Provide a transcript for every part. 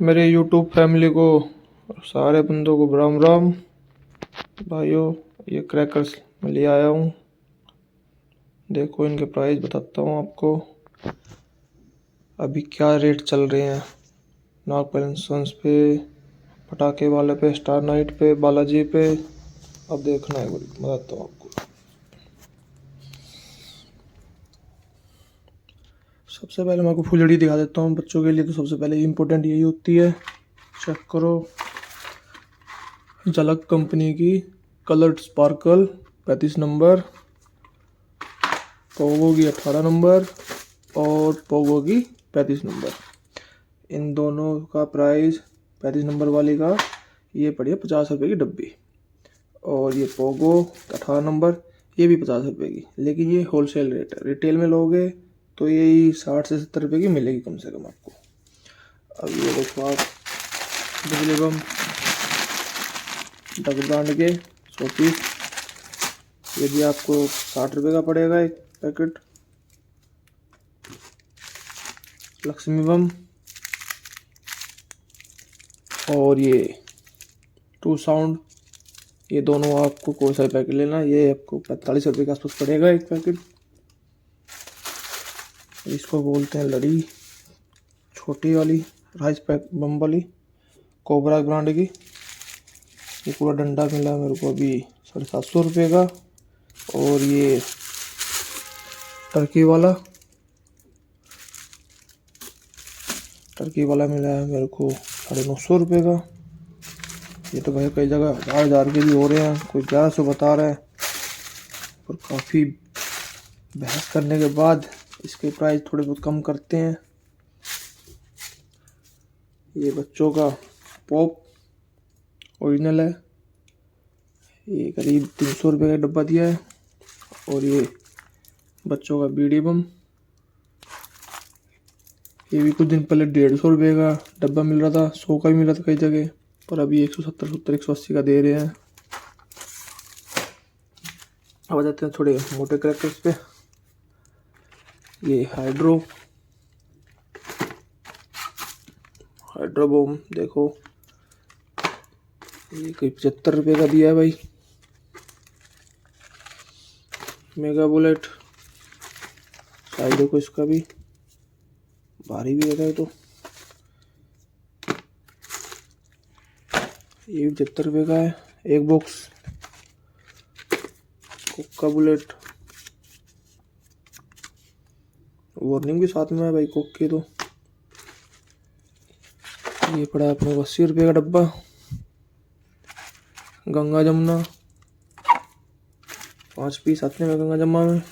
मेरे YouTube family को और सारे बंदों को राम राम। भाइयों, ये क्रैकर्स मैं ले आया हूँ। देखो, इनके प्राइस बताता हूँ आपको। अभी क्या रेट चल रहे हैं नाग सन्स पे, पटाखे वाले पे, स्टार नाइट पे, बालाजी पे। अब देखना है, बताता हूँ आपको। सबसे पहले मैं आपको फुलझड़ी दिखा देता हूँ बच्चों के लिए। तो सबसे पहले इम्पोर्टेंट यही होती है, चेक करो। झलक कंपनी की कलर्ड स्पार्कल 35 नंबर, पोगो की 18 नंबर और पोगो की 35 नंबर। इन दोनों का प्राइस 35 नंबर वाली का ये पड़ी है 50 रुपये की डब्बी, और ये पोगो 18 नंबर ये भी 50 रुपये की। लेकिन ये होलसेल रेट है, रिटेल में लोगे तो यही 60 से 70 रुपये की मिलेगी कम से कम आपको। अब ये देखो आप, बिजली बम डग ब्रांड के 100 पीस, ये भी आपको 60 रुपये का पड़ेगा एक पैकेट। लक्ष्मी बम और ये टू साउंड, ये दोनों आपको कोई सा पैकेट लेना, ये आपको 45 रुपये के आसपास पड़ेगा एक पैकेट। इसको बोलते हैं लड़ी, छोटी वाली राइस पैक बम वाली, कोबरा ब्रांड की। ये पूरा डंडा मिला मेरे को अभी 750 रुपये का। और ये टर्की वाला मिला है मेरे को 950 रुपये का। ये तो भाई कई जगह 1000 के भी हो रहे हैं, कोई 1100 बता रहा है। और काफ़ी बहस करने के बाद इसके प्राइस थोड़े बहुत कम करते हैं। ये बच्चों का पॉप ओरिजिनल है, ये करीब 300 रुपये का डब्बा दिया है। और ये बच्चों का बीडी बम, ये भी कुछ दिन पहले 150 रुपये का डब्बा मिल रहा था, 100 का भी मिला था कई जगह, पर अभी 170, 180 का दे रहे हैं। अब आ जाते हैं थोड़े मोटे क्रैकर्स पे। ये हाइड्रो बम देखो, ये कोई 75 रुपये का दिया है भाई। मेगा बुलेट साइज देखो, इसका भी भारी भी है तो ये भी 75 रुपये का है एक बॉक्स। कोका बुलेट वार्निंग भी साथ में है भाई कोक की। तो ये पड़ा है अपने को 80 रुपये का डब्बा। गंगा जमुना 5 पीस आते हैं गंगा जमुना में,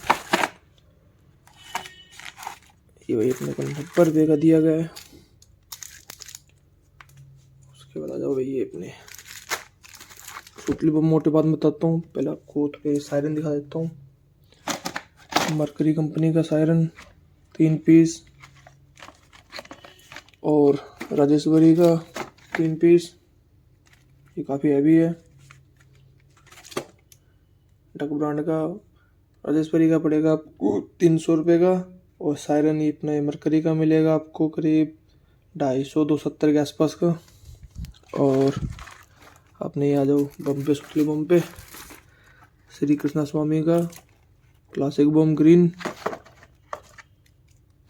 ये भाई अपने को 90 रुपये का दिया गया है। उसके बाद आ जाओ भाई ये अपने सुतली बम। मोटे बात बताता हूँ, पहले आपको थोड़े सायरन दिखा देता हूँ। मरकरी कंपनी का सायरन 3 पीस, और राजेश्वरी का 3 पीस, ये काफ़ी हैवी है। डक ब्रांड का राजेश्वरी का पड़ेगा आपको 300 रुपये का, और सायरन ये अपना मरकरी का मिलेगा आपको करीब 250-270 के आसपास का। और अपने आ जाओ बम पे, सुतली बम पे श्री कृष्णा स्वामी का क्लासिक बम ग्रीन,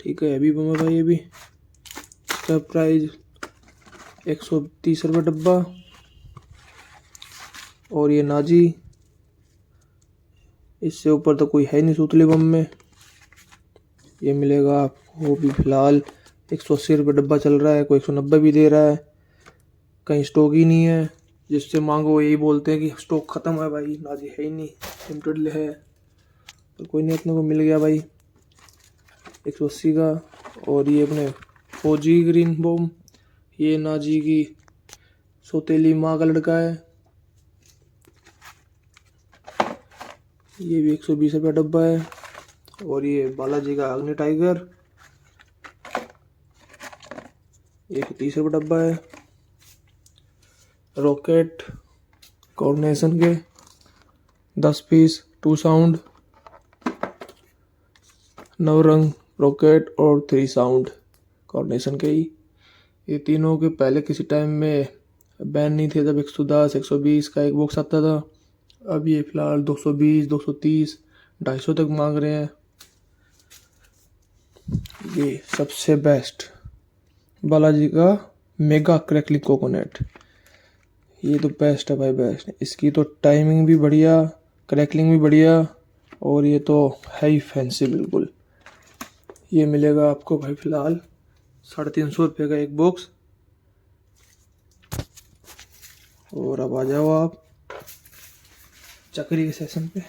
ठीक है, हैवी बम है भाई ये भी। इसका प्राइस 130 रुपये डब्बा। और ये नाजी, इससे ऊपर तो कोई है नहीं सुतली बम में। ये मिलेगा आपको भी फिलहाल 180 रुपये डब्बा चल रहा है, कोई 190 भी दे रहा है। कहीं स्टॉक ही नहीं है, जिससे मांगो यही बोलते हैं कि स्टॉक ख़त्म है भाई, नाजी है ही नहीं, लिमिटेड है। तो कोई नहीं, अपने को मिल गया भाई 180 का। और ये अपने फौजी ग्रीन बम, ये नाजी की सौतेली माँ का लड़का है, ये भी 120 रुपये डब्बा है। और ये बालाजी का अग्नि टाइगर, ये 130 रुपये डब्बा है। रॉकेट कॉर्नेशन के 10 पीस, 2 साउंड, नवरंग रॉकेट और 3 साउंड कॉर्नेशन के ही, ये तीनों के पहले किसी टाइम में बैन नहीं थे, जब 110 120 का एक बॉक्स आता था। अब ये फिलहाल 220 230 250 तक मांग रहे हैं। ये सबसे बेस्ट बालाजी का मेगा क्रैकलिंग कोकोनट, ये तो बेस्ट है भाई, बेस्ट। इसकी तो टाइमिंग भी बढ़िया, क्रैकलिंग भी बढ़िया, और ये तो है ही फैंसी बिल्कुल। ये मिलेगा आपको भाई फिलहाल 350 रुपये का एक बॉक्स। और अब आ जाओ आप चक्री के सेक्शन पे।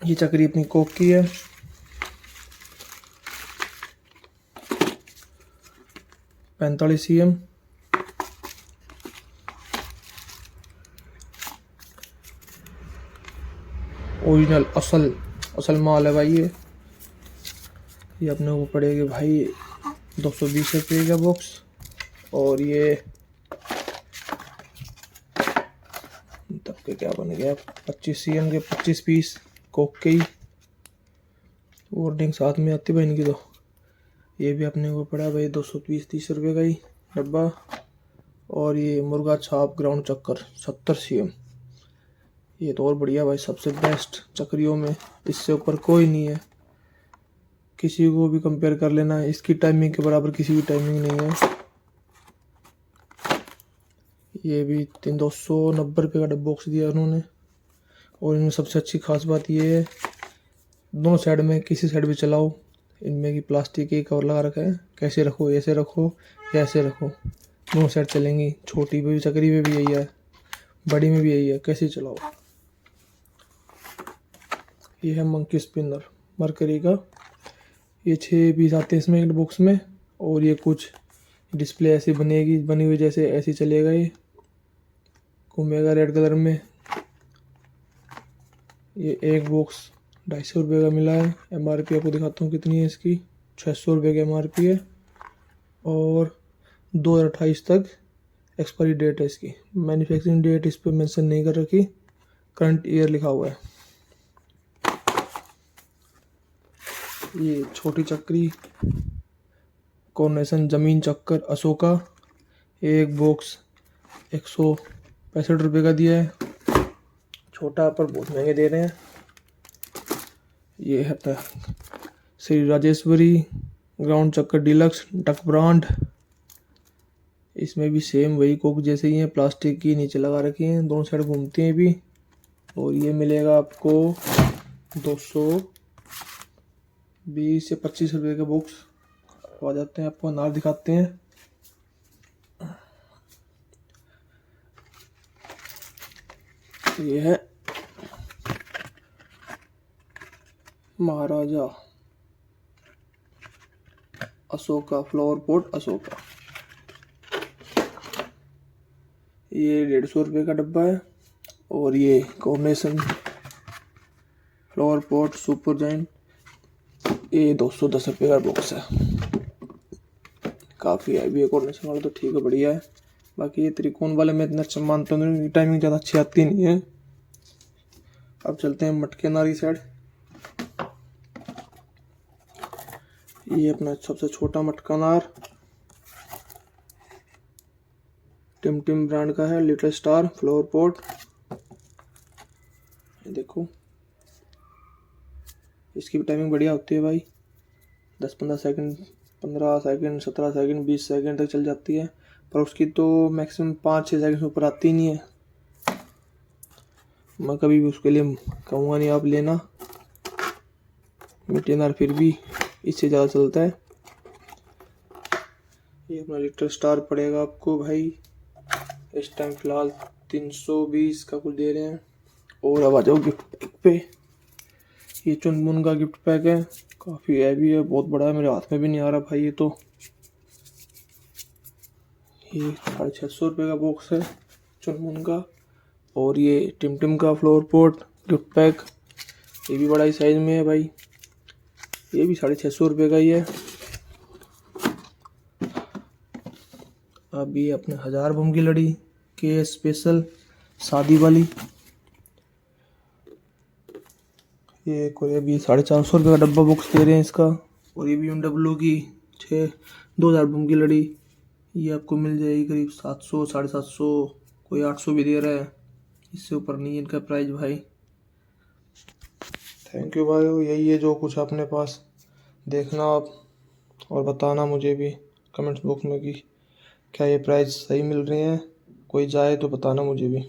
ये चक्री अपनी कोक की है, $45 ओरिजिनल असल माल है भाई। ये अपने को पड़ेगा भाई 220 रुपये का बॉक्स। और ये तब के क्या बन गया 25 CM के 25 पीस कोक के ही। वार्निंग साथ में आती भाई इनकी। तो ये भी अपने को पड़ा भाई 220-30 रुपये का ही डब्बा। और ये मुर्गा छाप ग्राउंड चक्कर 70 CM, ये तो और बढ़िया भाई, सबसे बेस्ट चक्रियों में, इससे ऊपर कोई नहीं है। किसी को भी कंपेयर कर लेना, इसकी टाइमिंग के बराबर किसी की टाइमिंग नहीं है। ये भी 290 रुपये का डब्बा बॉक्स दिया उन्होंने। और इनमें सबसे अच्छी खास बात ये है, दोनों साइड में किसी साइड भी चलाओ, इनमें की प्लास्टिक के कवर लगा रखा है। कैसे रखो, ऐसे रखो या ऐसे रखो, दोनों साइड चलेंगी। छोटी में भी चक्री में भी यही है, बड़ी में भी यही है, कैसे चलाओ। ये है मंकी स्पिनर मरकरी का। ये 6 पीस आते हैं इसमें एक बॉक्स में। और ये कुछ डिस्प्ले ऐसी बनी हुई जैसे ऐसी चलेगा, ये घूमेगा रेड कलर में। ये एक बॉक्स 250 रुपये का मिला है। MRP आपको दिखाता हूँ कितनी है इसकी, 600 रुपये की MRP है। और 2028 तक एक्सपायरी डेट है इसकी। मैन्युफैक्चरिंग डेट इस पर मेंशन नहीं कर रखी, करंट ईयर लिखा हुआ है। ये छोटी चक्री कॉर्नेशन जमीन चक्कर अशोका, एक बॉक्स 165 रुपये का दिया है। छोटा पर बहुत महंगे दे रहे हैं। ये है श्री राजेश्वरी ग्राउंड चक्कर डिलक्स डक ब्रांड। इसमें भी सेम वही कोक जैसे ही है, प्लास्टिक की नीचे लगा रखी है, दोनों साइड घूमती हैं भी। और ये मिलेगा आपको 220 से 25 रुपये का बॉक्स। आ जाते हैं, आपको अनार दिखाते हैं। ये है महाराजा अशोका फ्लावर पॉट अशोका। ये 150 रुपये का डब्बा है। और ये combination flower pot super giant, ये 210 रुपये का बॉक्स है। काफ़ी हैवी है, कॉर्नेशन वाला तो ठीक है, बढ़िया है। बाकी ये त्रिकोण वाले में इतना अच्छा मानता हूँ, टाइमिंग ज़्यादा अच्छी आती नहीं है। अब चलते हैं मटके नारी साइड। ये अपना सबसे छोटा मटका नार टिम ब्रांड का है, लिटिल स्टार फ्लावर पॉट। ये देखो, इसकी भी टाइमिंग बढ़िया होती है भाई, 10-15 सेकंड, 15 सेकंड, 17 सेकंड, 20 सेकंड तक चल जाती है। पर उसकी तो मैक्सिमम 5-6 सेकंड से ऊपर आती नहीं है। मैं कभी भी उसके लिए कहूँगा नहीं आप लेना, मिटेनर फिर भी इससे ज़्यादा चलता है। ये अपना लिटिल स्टार पड़ेगा आपको भाई इस टाइम फिलहाल 320 का कुछ दे रहे हैं। और अब आ जाओ गिफ्ट पैक पे। ये चुनमुन का गिफ्ट पैक है, काफ़ी हैवी है, बहुत बड़ा है, मेरे हाथ में भी नहीं आ रहा भाई। ये तो ये 650 रुपये का बॉक्स है चुनमुन का। और ये टिम का फ्लावर पॉट गिफ्ट पैक, ये भी बड़ा ही साइज में है भाई, ये भी 650 रुपये का ही है। अब ये अपने 1000 बम की लड़ी के स्पेशल शादी वाली, ये कोई भी 450 रुपये का डब्बा बॉक्स दे रहे हैं इसका। और ये BMW की 2000 बम की लड़ी ये आपको मिल जाएगी करीब 700 750, कोई 800 भी दे रहा है। इससे ऊपर नहीं है इनका प्राइस भाई। थैंक यू भाई। यही है जो कुछ अपने पास, देखना आप और बताना मुझे भी कमेंट्स बॉक्स में कि क्या ये प्राइस सही मिल रही हैं। कोई जाए तो बताना मुझे भी।